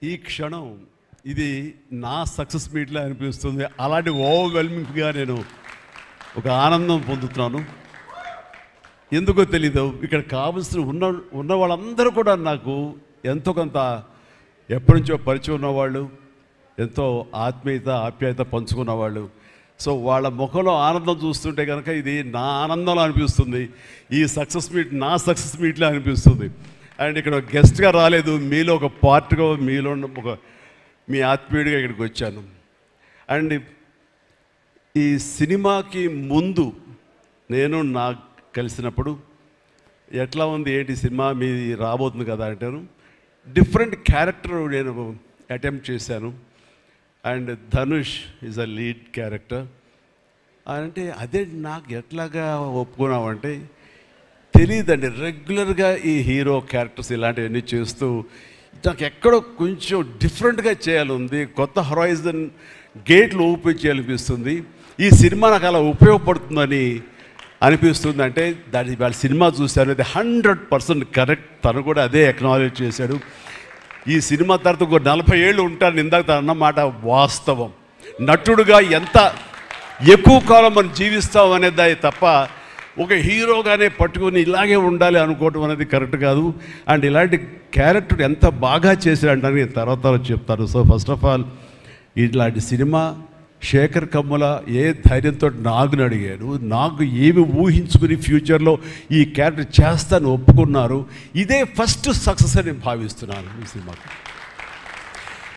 ఈ క్షణం ఇది నా సక్సెస్ మీట్లా అనిపిస్తుంది. అలాంటి ఓవర్వెల్మింగ్గా నేను ఒక ఆనందం పొందుతున్నాను. ఎందుకో తెలీదు, ఇక్కడ కావలసిన ఉన్న వాళ్ళందరూ కూడా నాకు ఎంతో కొంత ఎప్పటి నుంచో పరిచయం ఉన్నవాళ్ళు, ఎంతో ఆప్యాయత పంచుకున్నవాళ్ళు. సో వాళ్ళ ముఖంలో ఆనందం చూస్తుంటే కనుక ఇది నా ఆనందంలో అనిపిస్తుంది. ఈ సక్సెస్ మీట్ నా సక్సెస్ మీట్లా అనిపిస్తుంది. అండ్ ఇక్కడ గెస్ట్గా రాలేదు, మీలో ఒక పార్ట్గా, మీలో ఒక మీ ఆత్మీయుడిగా ఇక్కడికి వచ్చాను. అండ్ ఈ సినిమాకి ముందు నేను నాకు కలిసినప్పుడు ఎట్లా ఉంది ఏంటి సినిమా మీది రాబోతుంది కదా అంటాను. డిఫరెంట్ క్యారెక్టర్ నేను అటెంప్ట్ చేశాను. And Dhanush is a lead character. అంటే అదే నాకు ఎట్లాగా ఒప్పుకున్నామంటే తెలియదండి. రెగ్యులర్గా ఈ హీరో క్యారెక్టర్స్ ఇలాంటివన్నీ చేస్తూ నాకు ఎక్కడో కొంచెం డిఫరెంట్గా చేయాలి, కొత్త హొరైజన్ గేట్లు ఓపెన్ చేయాలనిపిస్తుంది. ఈ సినిమా నాకు అలా ఉపయోగపడుతుందని అనిపిస్తుంది. అంటే దాని వాళ్ళ సినిమా చూశారు, అది 100% కరెక్ట్. తను కూడా అదే అక్నాలెడ్జ్ చేశాడు. ఈ సినిమా తర్వాత ఒక 40 ఏళ్ళు ఉంటాను ఇందాక తను అన్నమాట వాస్తవం. నటుడుగా ఎంత ఎక్కువ కాలం మనం జీవిస్తాం అనేది తప్ప ఒక హీరోగానే పట్టుకొని ఇలాగే ఉండాలి అనుకోవటం అనేది కరెక్ట్ కాదు. అండ్ ఇలాంటి క్యారెక్టర్ ఎంత బాగా చేశాడంటే నేను తర్వాత చెప్తాను. సో ఫస్ట్ ఆఫ్ ఆల్ ఇట్లాంటి సినిమా శేఖర్ కమ్ముల ఏ ధైర్యంతో నాగుని అడిగాడు, నాకు ఏమి ఊహించుకుని ఫ్యూచర్లో ఈ క్యారెక్టర్ చేస్తాను ఒప్పుకున్నారు. ఇదే ఫస్ట్ సక్సెస్ అని భావిస్తున్నాను ఈ సినిమాకి.